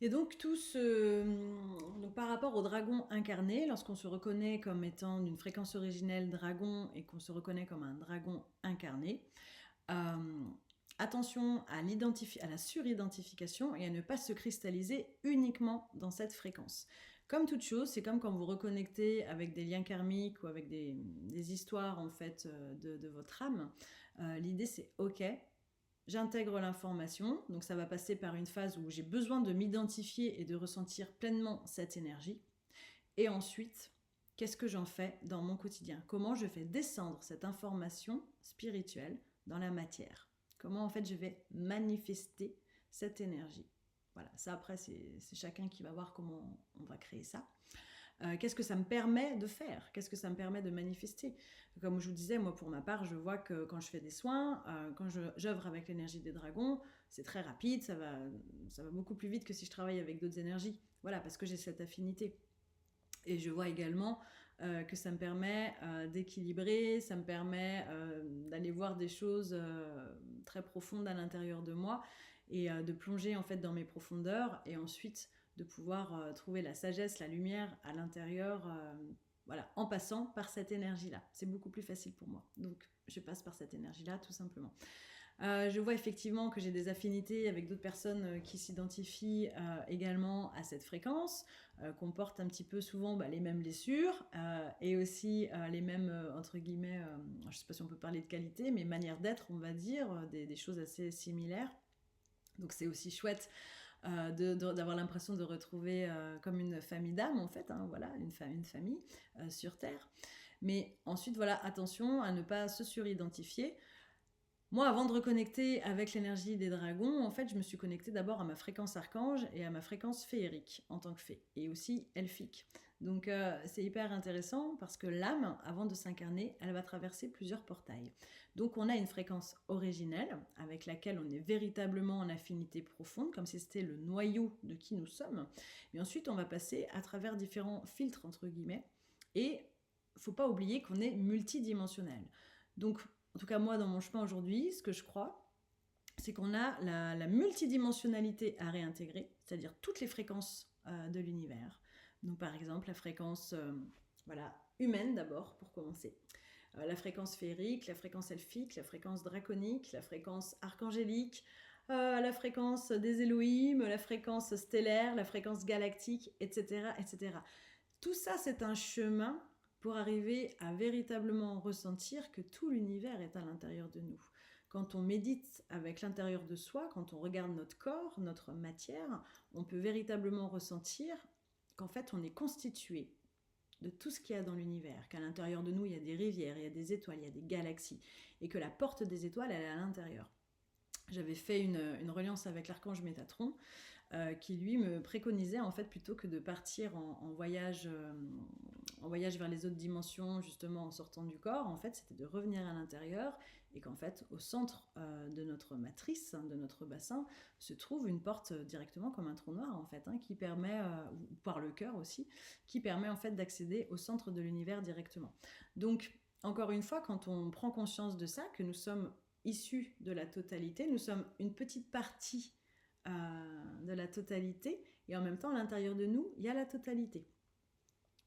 Et donc, donc par rapport au dragon incarné, lorsqu'on se reconnaît comme étant d'une fréquence originelle dragon et qu'on se reconnaît comme un dragon incarné, euh, attention à la suridentification et à ne pas se cristalliser uniquement dans cette fréquence. Comme toute chose, c'est comme quand vous reconnectez avec des liens karmiques ou avec des histoires en fait de votre âme. L'idée c'est ok, j'intègre l'information, donc ça va passer par une phase où j'ai besoin de m'identifier et de ressentir pleinement cette énergie. Et ensuite, qu'est-ce que j'en fais dans mon quotidien? Comment je fais descendre cette information spirituelle dans la matière? Comment en fait je vais manifester cette énergie? Voilà, ça après c'est chacun qui va voir comment on va créer ça. Qu'est-ce que ça me permet de faire? Qu'est-ce que ça me permet de manifester? Comme je vous disais, moi pour ma part, je vois que quand je fais des soins, quand j'œuvre avec l'énergie des dragons, c'est très rapide, ça va beaucoup plus vite que si je travaille avec d'autres énergies. Voilà, parce que j'ai cette affinité. Et je vois également que ça me permet d'équilibrer, ça me permet d'aller voir des choses très profondes à l'intérieur de moi et de plonger en fait dans mes profondeurs et ensuite de pouvoir trouver la sagesse, la lumière à l'intérieur, voilà, en passant par cette énergie-là. C'est beaucoup plus facile pour moi. Donc je passe par cette énergie-là tout simplement. Je vois effectivement que j'ai des affinités avec d'autres personnes qui s'identifient également à cette fréquence, qu'on porte un petit peu souvent les mêmes blessures et aussi les mêmes, entre guillemets, je ne sais pas si on peut parler de qualité, mais manière d'être, on va dire, des choses assez similaires. Donc c'est aussi chouette d'avoir l'impression de retrouver comme une famille d'âmes en fait, hein, voilà, une famille sur Terre. Mais ensuite, voilà, attention à ne pas se suridentifier. Moi, avant de reconnecter avec l'énergie des dragons, en fait, je me suis connectée d'abord à ma fréquence archange et à ma fréquence féerique en tant que fée, et aussi elfique. Donc, c'est hyper intéressant parce que l'âme, avant de s'incarner, elle va traverser plusieurs portails. Donc, on a une fréquence originelle avec laquelle on est véritablement en affinité profonde, comme si c'était le noyau de qui nous sommes. Et ensuite, on va passer à travers différents filtres, entre guillemets, et faut pas oublier qu'on est multidimensionnel. Donc, en tout cas moi dans mon chemin aujourd'hui, ce que je crois, c'est qu'on a la multidimensionnalité à réintégrer, c'est-à-dire toutes les fréquences de l'univers. Donc par exemple la fréquence voilà, humaine d'abord pour commencer, la fréquence féerique, la fréquence elfique, la fréquence draconique, la fréquence archangélique, la fréquence des Elohim, la fréquence stellaire, la fréquence galactique, etc. etc. Tout ça c'est un chemin pour arriver à véritablement ressentir que tout l'univers est à l'intérieur de nous. Quand on médite avec l'intérieur de soi, quand on regarde notre corps, notre matière, on peut véritablement ressentir qu'en fait on est constitué de tout ce qu'il y a dans l'univers, qu'à l'intérieur de nous il y a des rivières, il y a des étoiles, il y a des galaxies, et que la porte des étoiles elle est à l'intérieur. J'avais fait une reliance avec l'archange Métatron qui lui me préconisait en fait plutôt que de partir en voyage vers les autres dimensions justement en sortant du corps, en fait c'était de revenir à l'intérieur et qu'en fait au centre de notre matrice, de notre bassin, se trouve une porte directement comme un trou noir en fait, hein, qui permet, ou par le cœur aussi, qui permet en fait d'accéder au centre de l'univers directement. Donc encore une fois, quand on prend conscience de ça, que nous sommes issus de la totalité, nous sommes une petite partie de la totalité, et en même temps, à l'intérieur de nous, il y a la totalité.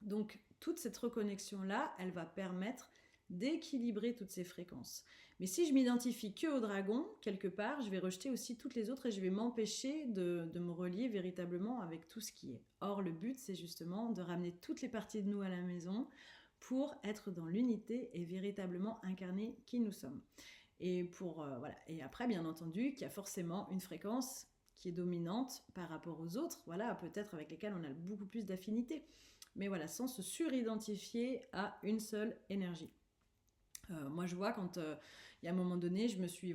Donc, toute cette reconnexion-là, elle va permettre d'équilibrer toutes ces fréquences. Mais si je m'identifie que au dragon, quelque part, je vais rejeter aussi toutes les autres et je vais m'empêcher de me relier véritablement avec tout ce qui est. Or, le but, c'est justement de ramener toutes les parties de nous à la maison pour être dans l'unité et véritablement incarner qui nous sommes. Et, voilà. Et après, bien entendu, qu'il y a forcément une fréquence qui est dominante par rapport aux autres, voilà, peut-être avec lesquelles on a beaucoup plus d'affinité. Mais voilà, sans se suridentifier à une seule énergie. Moi, je vois quand il y a un moment donné, je me suis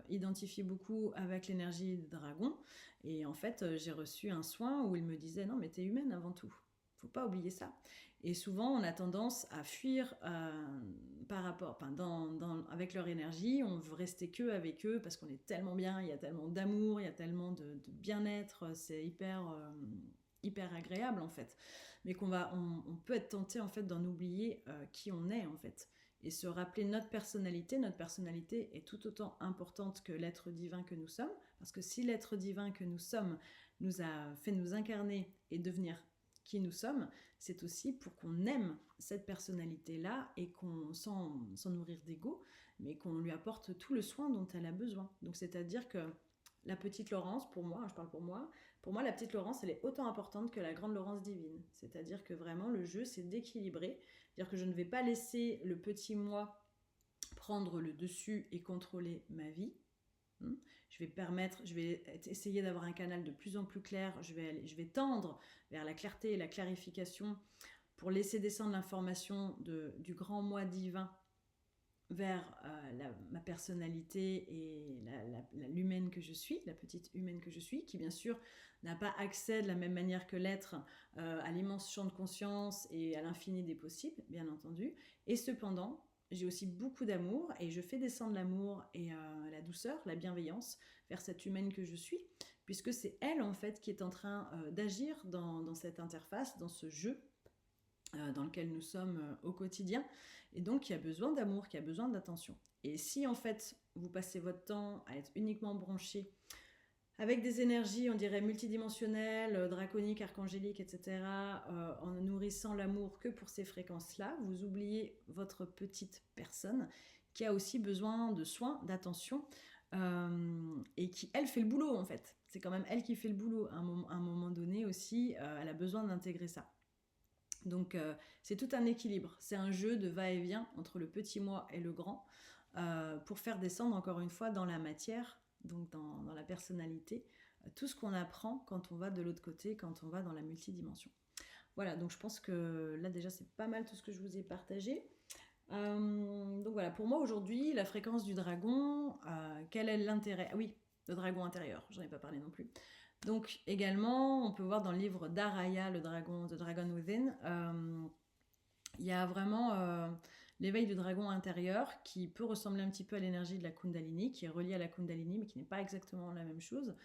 identifiée beaucoup avec l'énergie des dragons. Et en fait, j'ai reçu un soin où il me disait non, mais t'es humaine avant tout. Faut pas oublier ça. Et souvent, on a tendance à fuir par rapport, avec leur énergie. On veut rester que avec eux parce qu'on est tellement bien, il y a tellement d'amour, il y a tellement de bien-être. C'est hyper agréable en fait. Mais on peut être tenté en fait d'en oublier qui on est en fait. Et se rappeler notre personnalité est tout autant importante que l'être divin que nous sommes, parce que si l'être divin que nous sommes nous a fait nous incarner et devenir qui nous sommes, c'est aussi pour qu'on aime cette personnalité-là et qu'on, sans nourrir d'ego, mais qu'on lui apporte tout le soin dont elle a besoin. Donc c'est-à-dire que la petite Laurence, pour moi, je parle pour moi la petite Laurence, elle est autant importante que la grande Laurence divine. C'est-à-dire que vraiment le jeu, c'est d'équilibrer. C'est-à-dire que je ne vais pas laisser le petit moi prendre le dessus et contrôler ma vie. Je vais essayer d'avoir un canal de plus en plus clair, je vais tendre vers la clarté et la clarification pour laisser descendre l'information du grand moi divin vers ma personnalité et l'humaine que je suis, la petite humaine que je suis, qui bien sûr n'a pas accès de la même manière que l'être à l'immense champ de conscience et à l'infini des possibles, bien entendu. Et cependant, j'ai aussi beaucoup d'amour et je fais descendre l'amour et la douceur, la bienveillance vers cette humaine que je suis, puisque c'est elle en fait qui est en train d'agir dans cette interface, dans ce jeu dans lequel nous sommes au quotidien, et donc qui a besoin d'amour, qui a besoin d'attention. Et si en fait vous passez votre temps à être uniquement branché avec des énergies, on dirait multidimensionnelles, draconiques, archangéliques, etc., en ne nourrissant l'amour que pour ces fréquences-là, vous oubliez votre petite personne qui a aussi besoin de soins, d'attention, et qui, elle, fait le boulot, en fait. C'est quand même elle qui fait le boulot. À un moment donné aussi, elle a besoin d'intégrer ça. Donc, c'est tout un équilibre. C'est un jeu de va-et-vient entre le petit moi et le grand, pour faire descendre, encore une fois, dans la matière, donc dans la personnalité, tout ce qu'on apprend quand on va de l'autre côté, quand on va dans la multidimension. Voilà, donc je pense que là déjà c'est pas mal tout ce que je vous ai partagé. Donc voilà, pour moi aujourd'hui, la fréquence du dragon, quel est l'intérêt? Ah oui, le dragon intérieur, j'en ai pas parlé non plus. Donc également, on peut voir dans le livre d'Araya, le dragon, The Dragon Within, il y a vraiment l'éveil du dragon intérieur qui peut ressembler un petit peu à l'énergie de la Kundalini, qui est reliée à la Kundalini, mais qui n'est pas exactement la même chose,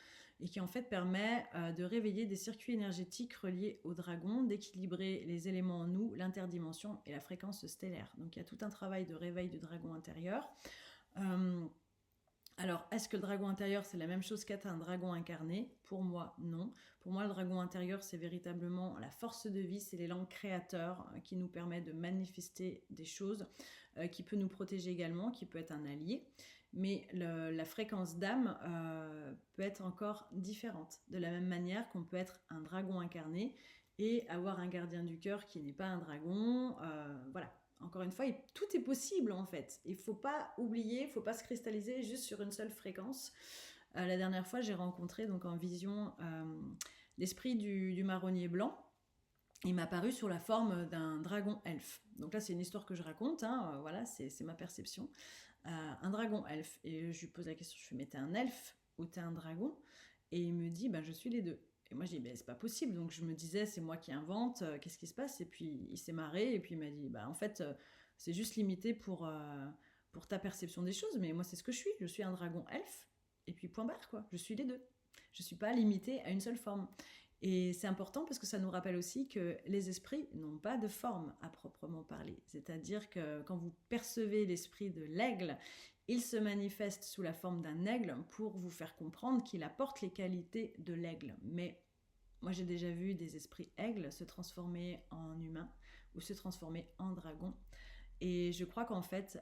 et qui en fait permet de réveiller des circuits énergétiques reliés au dragon, d'équilibrer les éléments en nous, l'interdimension et la fréquence stellaire. Donc il y a tout un travail de réveil du dragon intérieur. Alors, est-ce que le dragon intérieur, c'est la même chose qu'être un dragon incarné? Pour moi, non. Pour moi, le dragon intérieur, c'est véritablement la force de vie, c'est l'élan créateur qui nous permet de manifester des choses, qui peut nous protéger également, qui peut être un allié. Mais la fréquence d'âme peut être encore différente. De la même manière qu'on peut être un dragon incarné et avoir un gardien du cœur qui n'est pas un dragon. Voilà. Encore une fois, tout est possible en fait. Il ne faut pas oublier, il ne faut pas se cristalliser juste sur une seule fréquence. La dernière fois, j'ai rencontré donc en vision l'esprit du marronnier blanc. Il m'a apparu sous la forme d'un dragon elfe. Donc là, c'est une histoire que je raconte, hein, voilà, c'est ma perception. Un dragon elfe. Et je lui pose la question, je lui fais, mais t'es un elfe ou t'es un dragon? Et il me dit, je suis les deux. Et moi, je dis, c'est pas possible. Donc, je me disais, c'est moi qui invente, qu'est-ce qui se passe? Et puis, il s'est marré, et puis il m'a dit, en fait, c'est juste limité pour ta perception des choses, mais moi, c'est ce que je suis un dragon elfe, et puis point barre, quoi. Je suis les deux. Je suis pas limitée à une seule forme. Et c'est important parce que ça nous rappelle aussi que les esprits n'ont pas de forme à proprement parler. C'est-à-dire que quand vous percevez l'esprit de l'aigle, il se manifeste sous la forme d'un aigle pour vous faire comprendre qu'il apporte les qualités de l'aigle. Mais moi, j'ai déjà vu des esprits aigles se transformer en humains ou se transformer en dragons. Et je crois qu'en fait,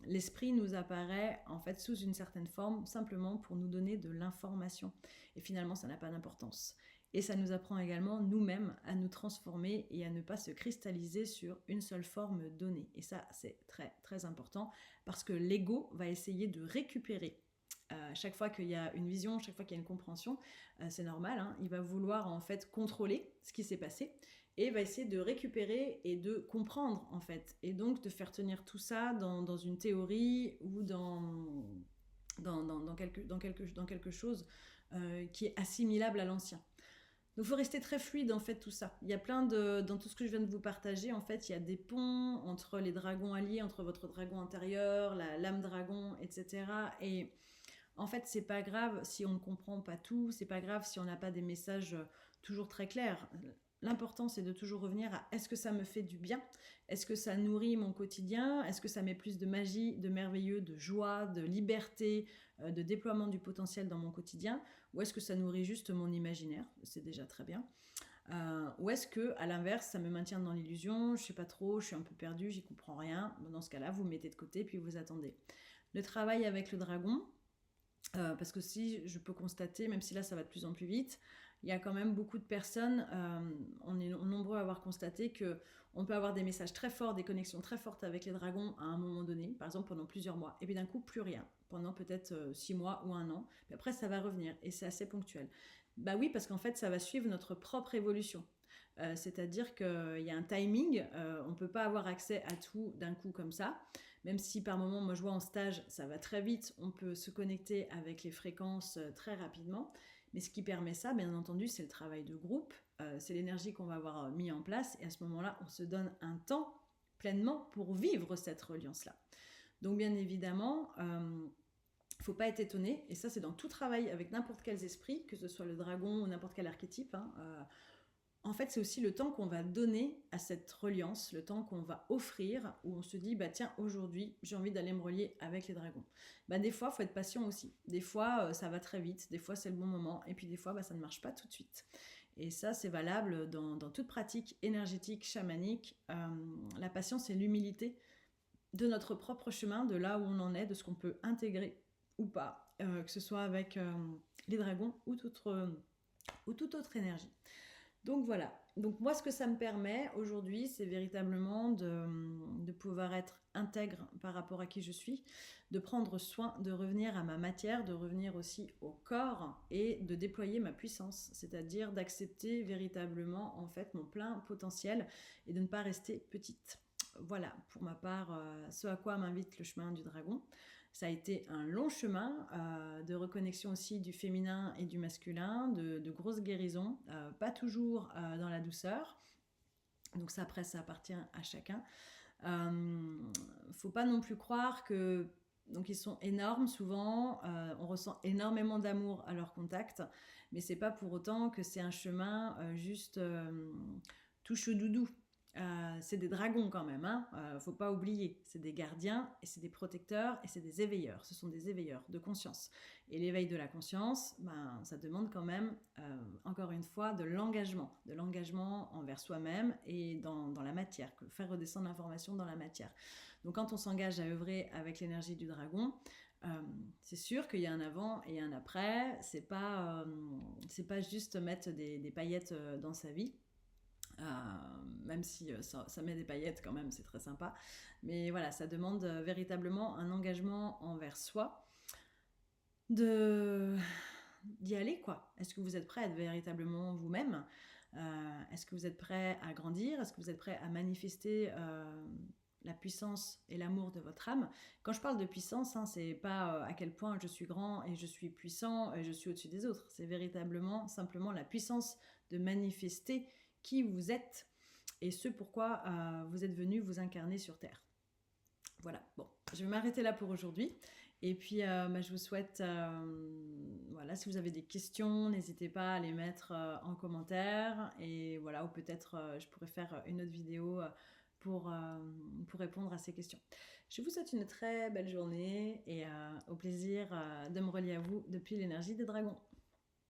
l'esprit nous apparaît en fait sous une certaine forme simplement pour nous donner de l'information. Et finalement, ça n'a pas d'importance. Et ça nous apprend également nous-mêmes à nous transformer et à ne pas se cristalliser sur une seule forme donnée. Et ça, c'est très très important parce que l'ego va essayer de récupérer. Chaque fois qu'il y a une vision, chaque fois qu'il y a une compréhension, c'est normal, hein, il va vouloir en fait contrôler ce qui s'est passé et va essayer de récupérer et de comprendre en fait. Et donc de faire tenir tout ça dans une théorie ou dans quelque chose qui est assimilable à l'ancien. Donc il faut rester très fluide en fait tout ça. Il y a dans tout ce que je viens de vous partager, en fait, il y a des ponts entre les dragons alliés, entre votre dragon intérieur, l'âme dragon, etc. Et en fait, c'est pas grave si on ne comprend pas tout, c'est pas grave si on n'a pas des messages toujours très clairs. L'important, c'est de toujours revenir à est-ce que ça me fait du bien? Est-ce que ça nourrit mon quotidien? Est-ce que ça met plus de magie, de merveilleux, de joie, de liberté, de déploiement du potentiel dans mon quotidien? ou est-ce que ça nourrit juste mon imaginaire? C'est déjà très bien. Ou est-ce que, à l'inverse, ça me maintient dans l'illusion, je sais pas trop, je suis un peu perdue, j'y comprends rien. Dans ce cas-là, vous mettez de côté puis vous attendez. Le travail avec le dragon, parce que si je peux constater, même si là ça va de plus en plus vite, il y a quand même beaucoup de personnes, on est nombreux à avoir constaté que on peut avoir des messages très forts, des connexions très fortes avec les dragons à un moment donné, par exemple pendant plusieurs mois, et puis d'un coup plus rien, pendant peut-être 6 mois ou un an, puis après ça va revenir, et c'est assez ponctuel. Bah oui, parce qu'en fait ça va suivre notre propre évolution. C'est-à-dire qu'il y a un timing, on ne peut pas avoir accès à tout d'un coup comme ça, même si par moment, moi je vois en stage, ça va très vite, on peut se connecter avec les fréquences très rapidement, mais ce qui permet ça, bien entendu, c'est le travail de groupe, c'est l'énergie qu'on va avoir mis en place, et à ce moment-là, on se donne un temps pleinement pour vivre cette reliance-là. Donc bien évidemment, faut pas être étonné, et ça c'est dans tout travail avec n'importe quel esprit, que ce soit le dragon ou n'importe quel archétype, hein, en fait, c'est aussi le temps qu'on va donner à cette reliance, le temps qu'on va offrir, où on se dit, bah tiens, aujourd'hui, j'ai envie d'aller me relier avec les dragons. Bah, des fois, il faut être patient aussi. Des fois, ça va très vite, des fois, c'est le bon moment, et puis des fois, bah, ça ne marche pas tout de suite. Et ça, c'est valable dans toute pratique énergétique, chamanique. La patience et l'humilité de notre propre chemin, de là où on en est, de ce qu'on peut intégrer ou pas, que ce soit avec les dragons ou toute autre énergie. Donc voilà. Donc moi, ce que ça me permet aujourd'hui, c'est véritablement de pouvoir être intègre par rapport à qui je suis, de prendre soin, de revenir à ma matière, de revenir aussi au corps et de déployer ma puissance, c'est-à-dire d'accepter véritablement en fait mon plein potentiel et de ne pas rester petite. Voilà, pour ma part, ce à quoi m'invite le chemin du dragon. Ça a été un long chemin de reconnexion aussi du féminin et du masculin, de grosses guérisons, pas toujours dans la douceur. Donc ça, après, ça appartient à chacun. Faut pas non plus croire que donc ils sont énormes souvent, on ressent énormément d'amour à leur contact, mais c'est pas pour autant que c'est un chemin juste tout choudoudou. C'est des dragons quand même, hein, faut pas oublier. C'est des gardiens et c'est des protecteurs et c'est des éveilleurs. Ce sont des éveilleurs de conscience. Et l'éveil de la conscience, ben, ça demande quand même, encore une fois, de l'engagement envers soi-même et dans la matière, faire redescendre l'information dans la matière. Donc quand on s'engage à œuvrer avec l'énergie du dragon, c'est sûr qu'il y a un avant et un après. C'est pas juste mettre des paillettes dans sa vie. Même si ça met des paillettes quand même, c'est très sympa. Mais voilà, ça demande véritablement un engagement envers soi, d'y aller quoi. Est-ce que vous êtes prêt à être véritablement vous-même? Est-ce que vous êtes prêt à grandir? Est-ce que vous êtes prêt à manifester la puissance et l'amour de votre âme? Quand je parle de puissance, hein, c'est pas à quel point je suis grand et je suis puissant et je suis au-dessus des autres. C'est véritablement simplement la puissance de manifester qui vous êtes et ce pourquoi vous êtes venu vous incarner sur Terre. Voilà, bon, je vais m'arrêter là pour aujourd'hui. Et puis, je vous souhaite, voilà, si vous avez des questions, n'hésitez pas à les mettre en commentaire. Et voilà, ou peut-être je pourrais faire une autre vidéo pour répondre à ces questions. Je vous souhaite une très belle journée et au plaisir de me relier à vous depuis l'énergie des dragons.